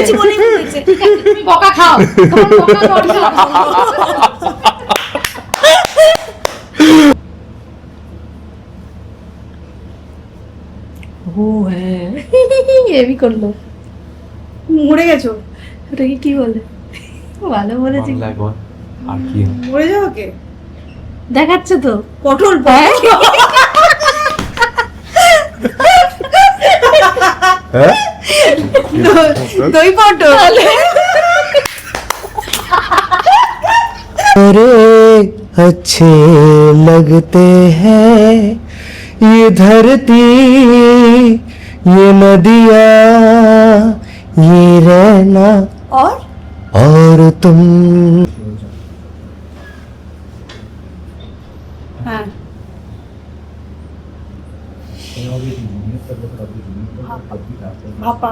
দিয়েছি বলেই বলেছে তুমি বকা খাও, তোমার বকা ও হ্যাঁ এবি করলো, মরে গেছো? ওটাকে কি বলে? ভালো বলেছি, আর কি মরে যাও কে দেখাচ্ছে তো পটল দই পটল। अरे अच्छे लगते हैं ये धरती ये नदियाँ ये रहना और तुम। হ্যাঁ ভাপা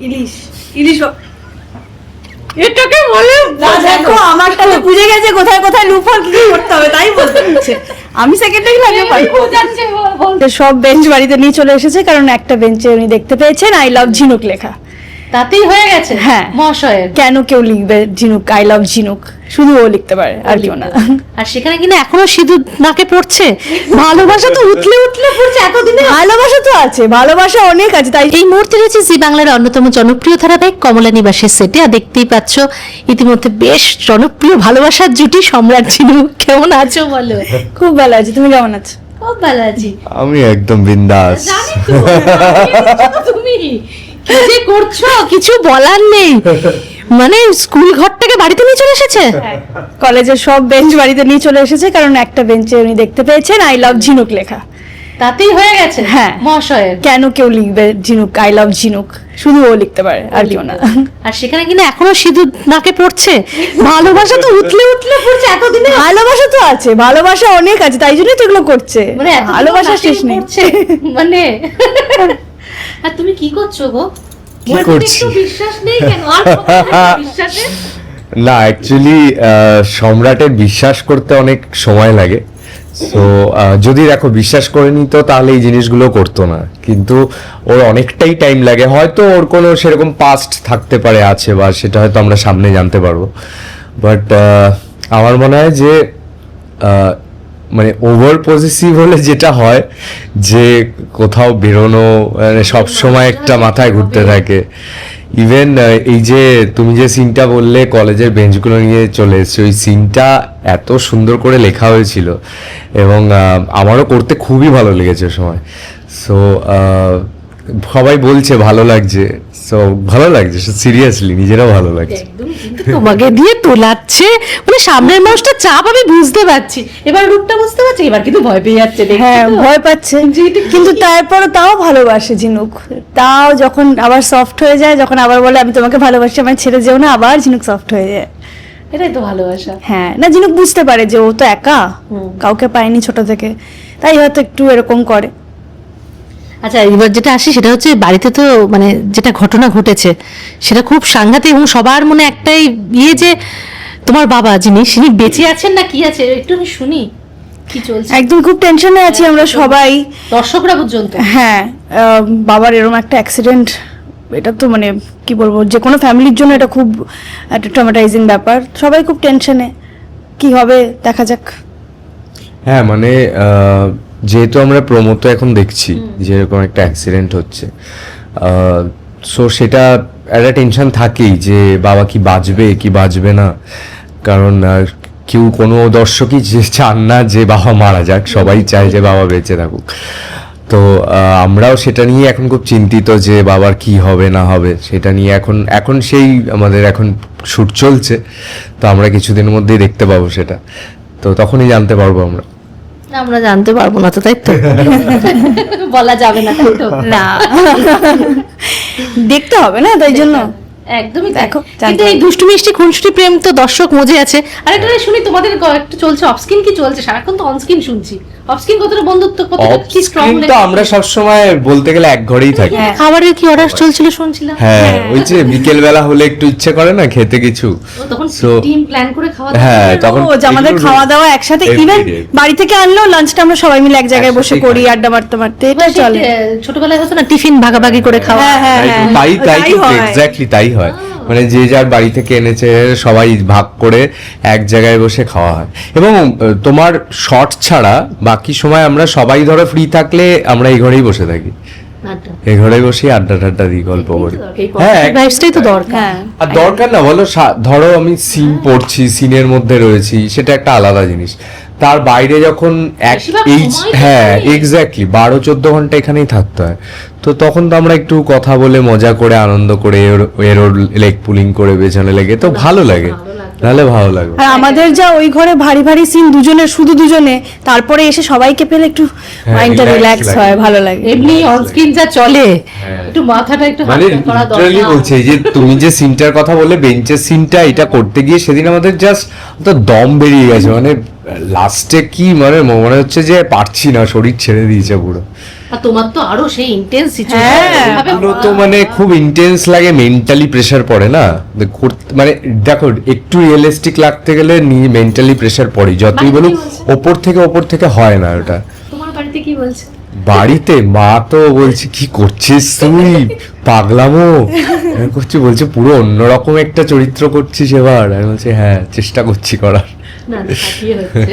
ইলিশ ইলিশ এটাকে বলে না। দেখো আমারটা তো বুঝে গেছে কোথায় কোথায় লুফল কি করতে হবে, তাই বলতে হচ্ছে। আমি সেকেন্ডটাই লাগে পারি। সব বেঞ্চ বাড়িতে নিয়ে চলে এসেছে, কারণ একটা বেঞ্চে উনি দেখতে পেয়েছেন আই লাভ ঝিনুক লেখা। তাতেই হয়ে গেছে। হ্যাঁ মহাশয়ের কেন কেউ লিখবে ঝিনুক, আই লাভ ঝিনুক, শুধু ও লিখতে পারে আর কেউ না। আর সেখানে কিনা এখনো সিঁদুর নাকে পড়ছে, ভালোবাসা তো উতলে উতলে পড়ছে এতদিনে। ভালোবাসা তো আছে, ভালোবাসা অনেক আছে। তাই এই মুহূর্তে রয়েছে জি বাংলার অন্যতম জনপ্রিয় ধারাবাহিক কমলা নিবাসের সেটে। আর দেখতেই পাচ্ছ ইতিমধ্যে বেশ জনপ্রিয় ভালোবাসার জুটি সম্রাট ঝিনুক। কেমন আছো বলো? খুব ভালো আছে, তুমি কেমন আছো? খুব ভালো আছি। আমি একদম বিন্দাস। জানি তো তুমি কি যে করছো কিছু বলার নেই। মানে স্কুল ঘরটাকে বাড়িতে নিয়ে চলে এসেছে। কলেজের সব বেঞ্চ বাড়িতে নিয়ে চলে এসেছে, কারণ একটা বেঞ্চে উনি দেখতে পেয়েছেন আই লাভ ঝিনুক লেখা। তাতেই হয়ে গেছে। হ্যাঁ মহাশয়ের কেন কেউ লিখবে ঝিনুক, আই লাভ ঝিনুক, শুধু ও লিখতে পারে আর কেউ না। আর সেখানে কিনা এখনো সিঁদুর নাকে পড়ছে, ভালোবাসা তো উতলে উতলে পড়ছে এতদিনে। ভালোবাসা তো আছে, ভালোবাসা অনেক আছে, তাই জন্যই তো এগুলো করছে। মানে ভালোবাসা শেষ নেই। মানে আর তুমি কি করছো গো? কি মনে করছি? একটু বিশ্বাস নেই কেন? আর বিশ্বাসে না অ্যাকচুয়ালি সম্রাটের বিশ্বাস করতে অনেক সময় লাগে। সো যদি দেখো বিশ্বাস করে নিত তাহলে এই জিনিসগুলো করতো না, কিন্তু ওর অনেকটাই টাইম লাগে। হয়তো ওর কোনো সেরকম পাস্ট থাকতে পারে, আছে, বা সেটা হয়তো আমরা সামনে জানতে পারবো। বাট আমার মনে হয় যে মানে ওভার পজিটিভ হলে যেটা হয় যে কোথাও বেরোনো মানে সবসময় একটা মাথায় ঘুরতে থাকে। ইভেন এই যে তুমি যে সিনটা বললে কলেজের বেঞ্চগুলো নিয়ে চলে এসছে, ওই সিনটা এত সুন্দর করে লেখা হয়েছিল এবং আমারও করতে খুবই ভালো লেগেছে ওই সময়। সো সবাই বলছে ভালো লাগছে, সো ভালো লাগছে, সিরিয়াসলি নিজেরাও ভালো লাগছে। একদম কিন্তু তোমাকে দিয়ে তোলাচ্ছে, মানে সামনের মানুষটা চাপ আমি বুঝতে পারছি। এবার রূপটা বুঝতে পারছি, এবার কিন্তু ভয় পেয়ে যাচ্ছে। হ্যাঁ ভয় পাচ্ছে, কিন্তু তারপরও তাও ভালোবাসে ঝিনুক। তাও যখন আবার সফট হয়ে যায়, যখন আবার বলে আমি তোমাকে ভালোবাসি আমার ছেড়ে যেও না, আবার ঝিনুক সফট হয়ে যায়। এটাই তো ভালোবাসা। হ্যাঁ না ঝিনুক বুঝতে পারে যে ও তো একা, কাউকে পায়নি ছোট থেকে, তাই হয়তো একটু এরকম করে। আচ্ছা এবার যেটা আসে সেটা হচ্ছে বাড়িতে তো মানে যেটা ঘটনা ঘটেছে সেটা খুব সাংঘাতিক, এবং সবার মনে একটাই ইয়ে যে তোমার বাবা যিনি বেঁচে আছেন না কি আছে, একটু আমি শুনি কি চলছে। একদম খুব টেনশনে আছি আমরা সবাই, দর্শকরা পর্যন্ত। হ্যাঁ বাবার এরকম একটা অ্যাক্সিডেন্ট, এটা তো মানে কি বলবো, যে কোনো ফ্যামিলির জন্য এটা খুব একটা ট্রমাটাইজিং ব্যাপার। সবাই খুব টেনশনে, কি হবে দেখা যাক। হ্যাঁ মানে যেহেতু আমরা প্রমোত এখন দেখছি যে এরকম একটা অ্যাক্সিডেন্ট হচ্ছে, সো সেটা একটা টেনশন থাকেই যে বাবা কি বাঁচবে কি বাঁচবে না, কারণ কেউ কোনো দর্শকই চান না যে বাবা মারা যাক, সবাই চায় যে বাবা বেঁচে থাকুক। তো আমরাও সেটা নিয়ে এখন খুব চিন্তিত যে বাবার কি হবে না হবে সেটা নিয়ে। এখন সেই আমাদের এখন শুট চলছে, তো আমরা কিছুদিনের মধ্যেই দেখতে পাবো সেটা, তো তখনই জানতে পারবো আমরা। আমরা জানতে পারবো না তো, তাই তো বলা যাবে না, তাই তো না দেখতে হবে না, তাই জন্য একদমই দেখো, দেখো। কিন্তু এই দুষ্টু মিষ্টি খুনসুটি প্রেম তো দর্শক মজে আছে। আর এটা শুনি তোমাদের একটু চলছে অফস্ক্রিন, কি চলছে? সারাক্ষণ তো অনস্ক্রিন শুনছি। অফস্ক্রিন কতটা বন্ধুত্ব, কতটা কি স্ট্রং? অফস্ক্রিন তো আমরা সবসময় বলতে গেলে এক ঘরেই থাকি। খাবারের কি অর্ডার চলছিল শুনছিলাম। হ্যাঁ ওই যে বিকেল বেলা হলে একটু ইচ্ছে করে না খেতে কিছু, তখন So, টিম প্ল্যান করে খাওয়া হ্যাঁ তখন রোজ আমাদের এগুলো খাওয়া দাওয়া একসাথে, ইভেন everyday। বাড়ি থেকে আনলেও লাঞ্চটা আমরা সবাই মিলে এক জায়গায় বসে একসাথেই করি, খাই। আড্ডা মারতে মারতে, এটা চলে। ছোটবেলায় হতো না টিফিন ভাগাভাগি করে খাওয়া। হ্যাঁ হ্যাঁ হ্যাঁ তাই তাই হয়। এক্স্যাক্টলি তাই হয়, মানে যে যার বাড়ি থেকে এনেছে সবাই ভাগ করে এক জায়গায় বসে খাওয়া হয়। এবং তোমার শর্ট ছাড়া বাকি সময় আমরা সবাই ধরো ফ্রি থাকলে আমরা এই ঘরেই বসে থাকি, আড্ডা। এই ঘরে বসে আড্ডা টাড্ডা দিই, গল্প করি। এই হ্যাঁ, ভাইবসটাই তো দরকার। হ্যাঁ আর দরকার না বলো, ধরো আমি সিন পড়ছি, সিনের মধ্যে রয়েছি, সেটা একটা আলাদা জিনিস। তার বাইরে যখন বেশিরভাগ এই সময় তো হ্যাঁ এখানেই। এক্স্যাক্টলি 12-14 ঘন্টা এখানেই থাকতে হয়, তো তখন তো আমরা একটু কথা বলে মজা করে আনন্দ করে এর ওর লেগ পুলিং করে পেছনে লেগে তো ভালো লাগে, নাহলে ভালো লাগে। আর আমাদের যা ওই ঘরে ভারী ভারী সিন দুজনের, শুধু দুজনে, তারপরে এসে সবাইকে পেলে একটু মাইন্ডটা relax রিল্যাক্স লাগে। হয়, ভালো লাগে। এমনি অন স্ক্রিন যা চলে, হ্যাঁ। একটু মাথাটা একটু মানে হালকা করা লিটারালি দরকার। বলছে যে তুমি যে সিনটার কথা বলে বেঞ্চের সিনটা, এটা করতে গিয়ে সেদিন আমাদের জাস্ট তো দম বেরিয়ে গেছে, মানে লাস্টে কি মানে মনে হচ্ছে যে পারছি না, শরীর ছেড়ে দিয়েছে পুরো। আর তোমার তো আরো সেই ইন্টেন্স হ্যাঁ, সিচুয়েশন এগুলো তো মানে খুব ইন্টেন্স লাগে, মেন্টালি প্রেসার পড়ে না মানে দেখো একটু রিয়েলিস্টিক লাগতে গেলে মেন্টালি প্রেসার পড়ে, যতই মানে বলুক কি বলছে? ওপর থেকে হয় না ওটা। তোমার বাড়িতে কি বলছে? বাড়িতে মা তো বলছে কি করছিস তুই, পাগলামো আমি করছি, বলছে পুরো অন্যরকম একটা চরিত্র করছিস এবার। আমি বলছি হ্যাঁ, চেষ্টা করছি করার। না না, থাকিয়ে হচ্ছে।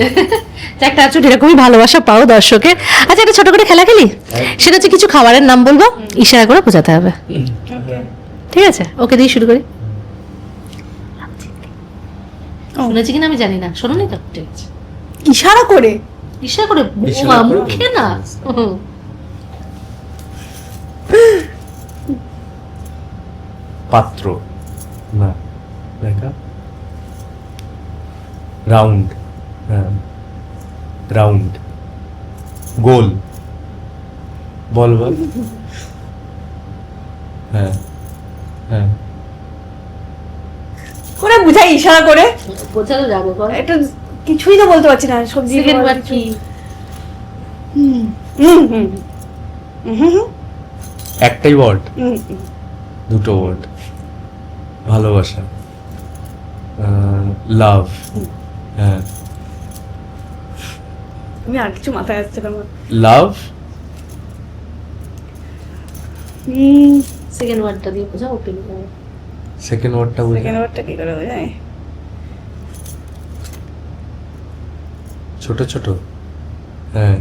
একটা আছো এরকমই ভালোবাসা পাও দর্শকের। আচ্ছা, একটা ছোট করে খেলা খেলি, সেটা হচ্ছে কিছু খাবারের নাম বলবো, ইশারা করে বোঝাতে হবে, ঠিক আছে? ওকে দিয়ে শুরু করি। শুনেছি কিনা আমি জানি না, শোনোনি তো, ঠিক আছে। ইশারা করে ইশারা করে, ইশারা করে মুখে না। হুম। পাত্র না, দেখা রাউন্ড, হ্যাঁ রাউন্ড, গোল, বল বল, হ্যাঁ হ্যাঁ করে বুঝাই, ইশারা করে বোঝানো যাবে বল। এটা কিছুই তো বলতে পারছি না, সবজি সেকেন্ড ওয়ার্ড কি? একটাই ওয়ার্ড, দুটো ওয়ার্ড, ভালোবাসা, লাভ, হ্যাঁ আমি আর কিছু মাথায় আসছে না আমার। লাভ, সেকেন্ড ওয়ার্ডটা দিয়ে বোঝাও, ওপেন করে। সেকেন্ড ওয়ার্ডটা সেকেন্ড ওয়ার্ডটা কি করে বোঝায়? ছোট ছোট, হ্যাঁ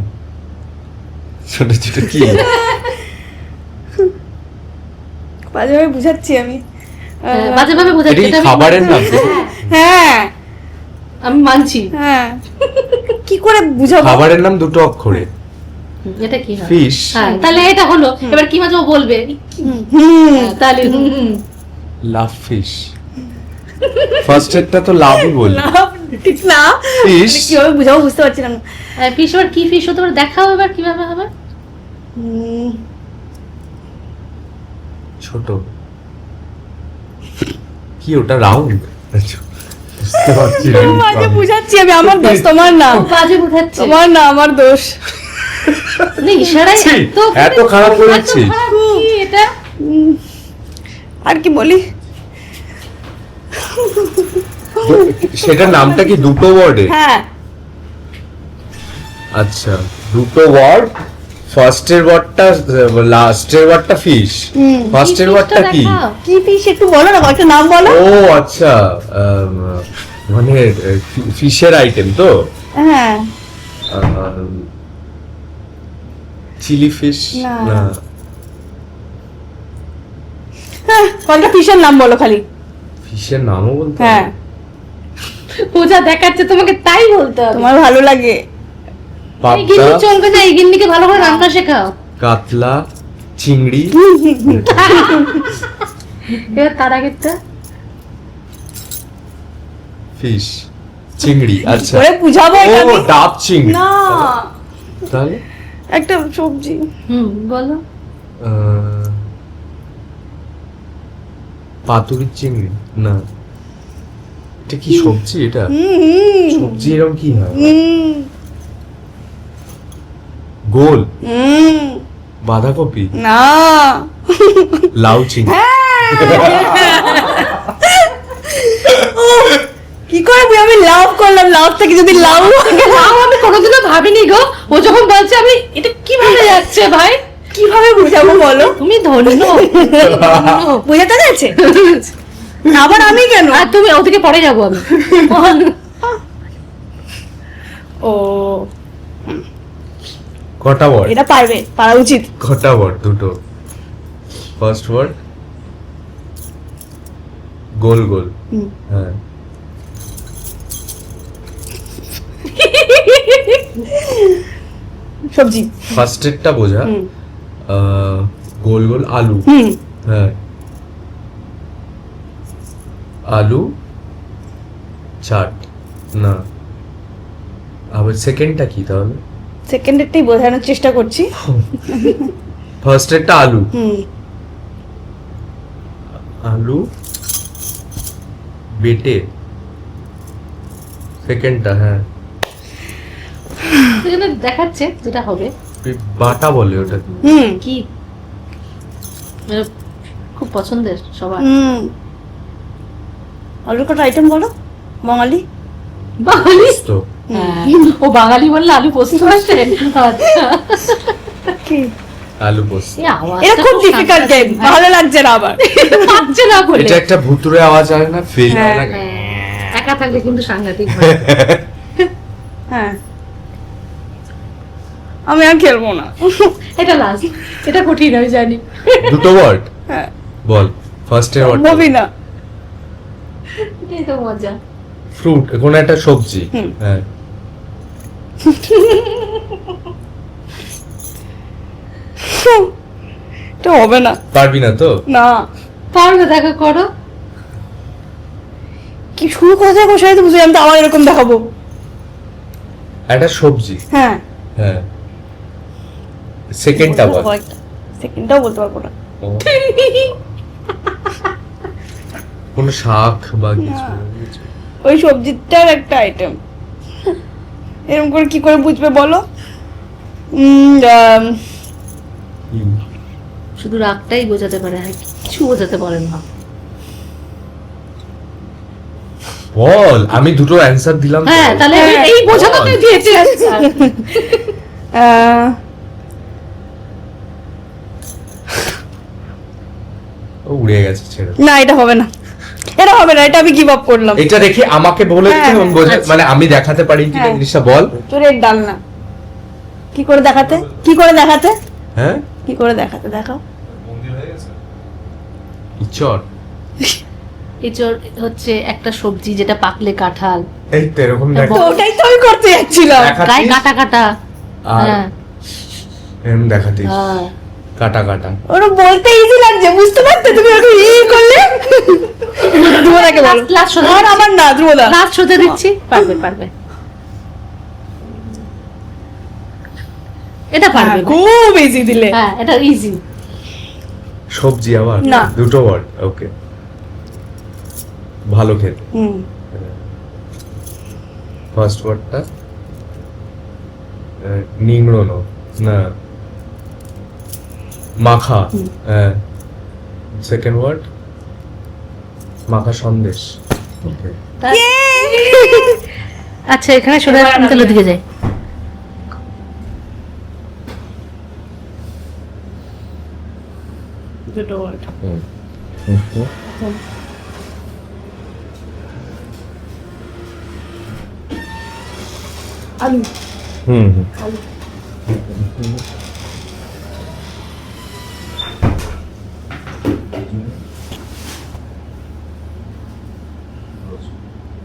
ছোট ছোট কি বাজেভাবে বুঝাচ্ছি আমি। বাজে ভাবে বোঝাচ্ছি, এটা কি এটা আমি খাবারের নাম? হ্যাঁ আমি মানছি। হ্যাঁ, কি করে বুঝাবো? খাবারের নাম দুটো অক্ষরে, এটা কি হয়? ফিশ, হ্যাঁ, তাহলে এটা হলো। এবার কি মাঝে ও বলবে, হুম, হ্যাঁ, তাহলে লাভ ফিশ। ফার্স্ট এরটা তো লাভই বলি, না, ঠিক না, ফিশ, মানে কিভাবে বুঝাবো বুঝতে পারছি না। ফিশ ওর কি ফিশ হতে পারে দেখাও, এবার কিভাবে হবে? ছোট কি ওটা, রাউন্ড? বুঝতে পারছি না খুব বাজে বুঝাচ্ছি আমি, আমার দোষ, তোমার না, ও বাজে বোঝাচ্ছে। তোমার না, আমার দোষ। না, ইশারায় ছি, এত খারাপ করে এত দিচ্ছিস? খারাপ কি এটা? আর কি বলি? সেটার নামটা কি দুটো ওয়ার্ডে? হ্যাঁ, আচ্ছা, দুটো ওয়ার্ড, ফার্স্টের ওয়ার্ডটা, লাস্টের ওয়ার্ডটা ফিশ, ফার্স্টের ওয়ার্ডটা কি? দেখাও। কি ফিশ একটু বলো না, একটা নাম বলো। ও আচ্ছা, মানে ফিশের আইটেম তো, হ্যাঁ, চিলি ফিশ না। না, হ্যাঁ, কয়েকটা ফিশের নাম বলো খালি। ফিশের নামও বলতে হবে? হ্যাঁ, পূজা দেখাচ্ছে তোমাকে, তাই বলতে হবে। তোমার ভালো লাগে। এই গিন্নি পাবদা, চলবে না, এই গিন্নিকে ভালো করে রান্না শেখাও। কাতলা, চিংড়ি, এবার তার আগেরটা ফিশ, চিংড়ি, আচ্ছা, করে বুঝাবো ও এটা আমি। ডাব চিংড়ি, না, তাহলে একটা সবজি। বলো। পাতুরির চিংড়ি না, এটা কি সবজি? এটা হুম, সবজি এরকম কি হয়? হুম, গোল, হুম, বাঁধাকপি, না, লাউ চিংড়ি, কি করে আমি লাভ করলাম, লাভ থেকে যদি লাভ লাউ আমি কোনোদিনও ভাবিনি গো। ও যখন বলছে আমি, এটা কিভাবে যাচ্ছে ভাই? কিভাবে বুঝাবো বলো? তুমি ধন্য বুঝাতে যাচ্ছে আবার আমি কেন? আর তুমি ওদিকে পরে যাবো আমি ও কটা ওয়ার্ড? এটা পারা উচিত। কটা ওয়ার্ড? দুটো। ফার্স্ট ওয়ার্ড গোল গোল। হুম। হ্যাঁ। সবজি। ফার্স্ট এরটা বোঝা। হুম। গোল গোল আলু। হুম। হ্যাঁ। আলু চাট না। আবার সেকেন্ডটা কি তাহলে? সেকেন্ডেরটাই বোঝানোর চেষ্টা করছি। ফার্স্ট এরটা আলু। হুম। আলু বেটে। সেকেন্ডটা হ্যাঁ সেখানে দেখাচ্ছে যেটা হবে বাটা বলে ওটা। হুম। কি মানে খুব পছন্দের সবার। হুম। আলুর কটা আইটেম বলো বাঙালি? বাঙালি তো হ্যাঁ, ও বাঙালি বললে আলু পোস্ত আসে। আচ্ছা কি? আলু পোস্ত। এই আওয়াজটা এটা খুব খুব ডিফিকাল্ট গেম, সাংঘাতিক। ভালো লাগছে না আবার। পাচ্ছে না বলে এটা একটা ভুতুরে আওয়াজ হয় না? ফিল হয় না? হ্যাঁ, একা থাকলে কিন্তু সাংঘাতিক হয়। হ্যাঁ আমি আর খেলবো না। এটা লাস্ট, এটা কঠিন আমি জানি। দুটো ওয়ার্ড হ্যাঁ বল। ফার্স্ট এর ওয়ার্ড সম্ভবই না। এটাই তো মজা। ফ্রুট, কোনো একটা সবজি। হুম। হ্যাঁ। এটা হবে না। পারবি না তো? না পারবে, দেখা করো। কি শুরু করে থেকে বসে আছে বুঝে আমি তো আমার এরকম দেখাবো। একটা সবজি। হ্যাঁ হ্যাঁ। সেকেন্ডটা বল। সেকেন্ডটাও বলতে পারবো না। কোনো শাক বা কিছু। ওই সবজিটার একটা আইটেম। এরকম করে কি করে বুঝবে বলো? শুধু রাগটাই বোঝাতে পারে, আর কিছু বোঝাতে পারে না। বল, আমি দুটো অ্যানসার দিলাম তো। হ্ঁ, তাহলে এই বোঝাতে দিয়েছে answer। ও উড়ে গেছে, ছেড়ে। না এটা হবে না, এটা হবে না, এটা আমি গিভ আপ করলাম। এটা রেখে আমাকে বলে দিতে হ্যাঁ, হবে, বোঝা আচ্ছা। মানে আমি দেখাতে পারি কিনা হ্যাঁ। জিনিসটা বল। চোরের ডাল না। কি করে দেখাতে? কি করে দেখাতে? হ্যাঁ, কি করে দেখাতে? দেখাও। ইচড়। এঁচড় হচ্ছে একটা সবজি যেটা পাকলে কাঁঠাল, এই তো এরকম হ্যাঁ, দেখা তো ওটাই তো আমি করতে যাচ্ছিলাম। দেখাচ্ছিস, গায়ে কাটা কাটা। আর হ্যাঁ, এরকম দেখাতিস, হ্যাঁ। কাটা কাটা। ওরা বলতে ইজি লাগছে, বুঝতে পারতে তুমি ওরকম করলে। ধ্রুবদাকে বলো। Last শোধা আর দিচ্ছি। আমার না, ধ্রুবদা। লাস্ট হতে দিচ্ছি, পারবে পারবে, এটা পারবে। হ্যাঁ, খুব ইজি দিলে। হ্যাঁ, এটা ইজি। সবজি আবার না। দুটো ওয়ার্ড, ওকে। ভালো খেতে। হুম। ফার্স্ট ওয়ার্ডটা নিংড়নো না, মাখা। হ্যাঁ। সেকেন্ড ওয়ার্ড মাখা সন্দেশ। ওকে। আচ্ছা, এখানে সোজা আমি তাহলে দিকে যাই। দুটো ওয়ার্ড। আলু। হুম হুম। আলু।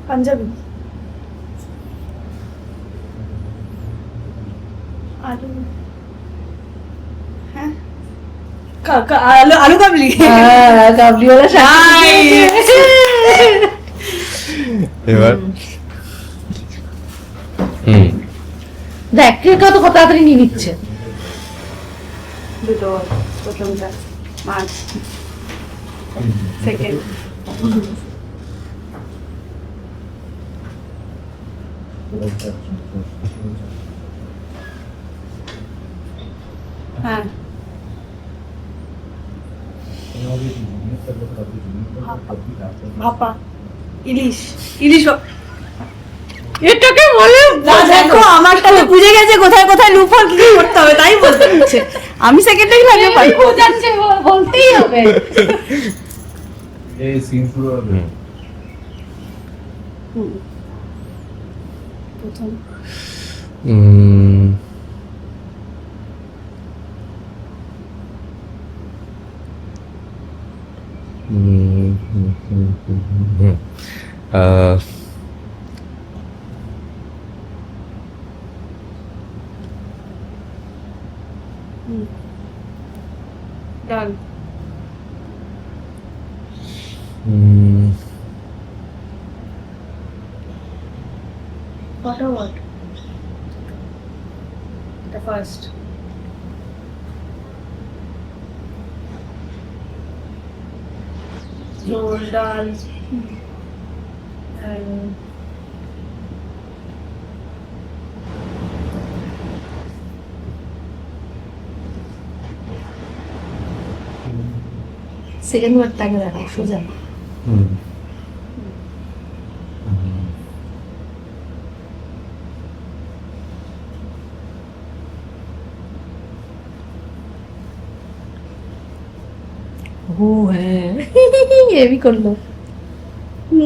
পাঞ্জাবি। আলু। হ্যাঁ, আলু আলু কাবলি। কাবলিওয়ালা এবার হুম। দেখ কে কত তাড়াতাড়ি নিয়ে নিচ্ছে। দুটো word, প্রথমটা মাছ, সেকেন্ড হ্যাঁ ভাপা, ইলিশ, ইলিশ এটাকে বলে না দেখো আমারটা তো বুঝে গেছে কোথায় কোথায় লুফল কি কি করতে হবে তাই বলতে হচ্ছে। আমি সেকেন্ডটাই লাগিয়ে পারি। বোঝাচ্ছে, বলতেই হবে। এই সিন শুরু হবে। প্রথম um, ah, done um, what a word the first roll down and second ওয়ার্ডটাকে দেখো সোজা। হুম। ও হ্যাঁ, এবি করলো।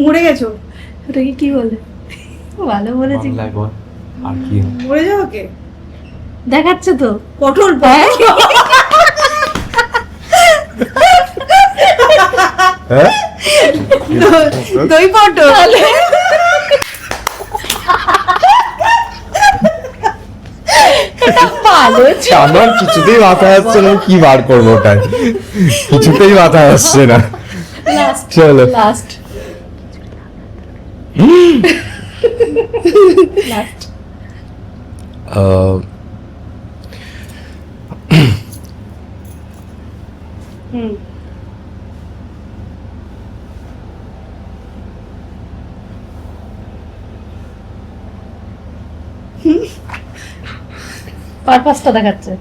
মরে গেছো ওটাকে কি বলে? ভালো বলেছি। বাংলায় বল, আর কি হবে? মরে যাও কে দেখাচ্ছে তো। পটল হ্যাঁ? দই পটল ভালো আমার কিছুতেই মাথায় আসছে না কি বার করবো ওটাই, কিছুতেই মাথায় আসছে না। লাস্ট চলো। লাস্ট লাস্ট আহ, হুম পারপাসটা দেখাচ্ছে।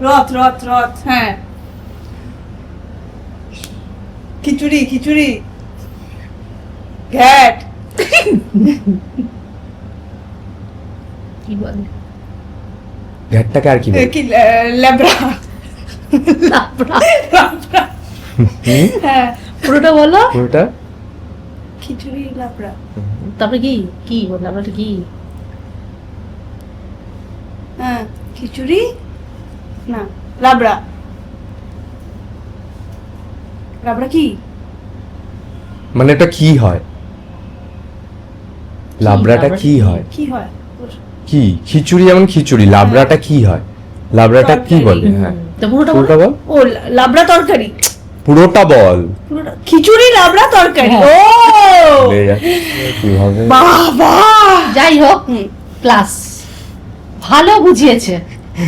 রথ রথ রথ হ্যাঁ খিচুড়ি খিচুড়ি ঘ্যাট কি বলে? ঘ্যাটটাকে আর কি বলে? কি ল্যাবড়া লাবড়া। হ্যাঁ পুরোটা বলো। পুরোটা? খিচুড়ি লাবড়া তারপরে কি কি বললাম আমরা কি? হ্যাঁ খিচুড়ি না লাবড়া লাবড়া কি মানে এটা কি হয়? লাবড়াটা কি হয়? কি হয় কি খিচুড়ি? যেমন খিচুড়ি, লাবড়াটা কি হয়? লাবড়াটা কি বলে? হ্যাঁ, তো পুরোটা পুরোটা বলো। বল। ও লাবড়া তরকারি পুরোটা বল। পুরোটা খিচুড়ি লাবড়া তরকারি হ্যাঁ। ও লে যাচ্ছে, কিভাবে? বাবা যাই হোক হুম। প্লাস ভালো বুঝিয়েছে,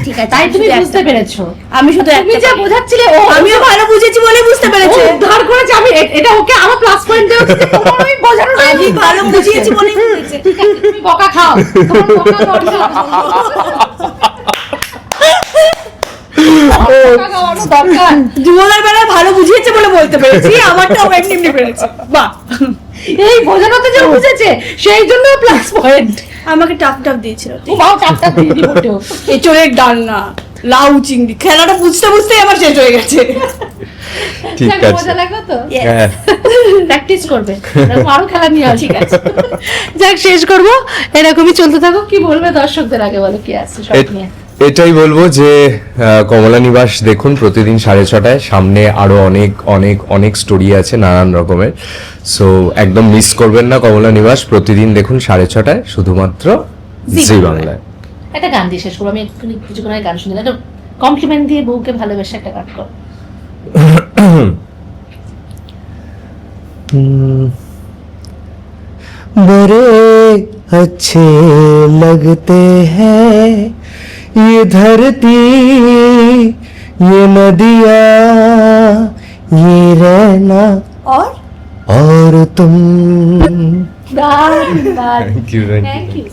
ঠিক আছে তাই তুমি শুধু বুঝতে একটা- পেরেছো। আমি শুধু তুমি একটা যা পারি। বোঝাচ্ছিলে ও আমিও ভালো বুঝেছি বলে বুঝতে পেরেছি উদ্ধার করেছে। আমি এটা ওকে আমার প্লাস পয়েন্ট দেওয়া উচিত। তোমার ওই বোঝানো নাই। আমি ভালো বুঝিয়েছি বলে বুঝেছে ঠিক আছে, তুমি বকা খাও। তোমার বকা দরকার। বকা খাওয়ানো দরকার। যুবদার বেলায় ভালো বুঝিয়েছে বলে বলতে পেরেছি আমারটাও এমনি এমনি পেরেছি বাহ এই বোঝানোতে যে বুঝেছে সেই জন্য প্লাস পয়েন্ট। আমাকে টাপ টাপ দিয়েছিল ও বাও চাপটা দিয়ে দিই ওঠেও। এঁচড়ের ডালনা লাউ চিংড়ি খেলাটা বুঝতে বুঝতেই আমার শেষ হয়ে গেছে ঠিক যাক, আছে। মজা লাগলো তো। হ্যাঁ, প্র্যাকটিস করবে, এরকম আরো খেলা নিয়ে আসি। ঠিক আছে, যাক শেষ করবো। এরকমই চলতে থাকো। কি বলবে দর্শকদের আগে বলো, কি আছে সব নিয়ে? এটাই বলবো যে কমলা নিবাস দেখুন প্রতিদিন 6:30টায়। সামনে আরো অনেক অনেক অনেক স্টোরি আছে নানান রকমের, সো একদম মিস করবেন না কমলা নিবাস। প্রতিদিন দেখুন 6:30টায় শুধুমাত্র জি বাংলায়। একটা গান দিয়ে শেষ করবো। আমি একটু কিছুক্ষণ আগে গান শুনছিলাম, একটা কমপ্লিমেন্ট দিয়ে বউকে ভালোবেসে একটা গান কর। बड़े अच्छे लगते हैं ये धरती ये नदियाँ ये रहना और तुम দারুণ দারুণ। Thank you, thank you. Thank you.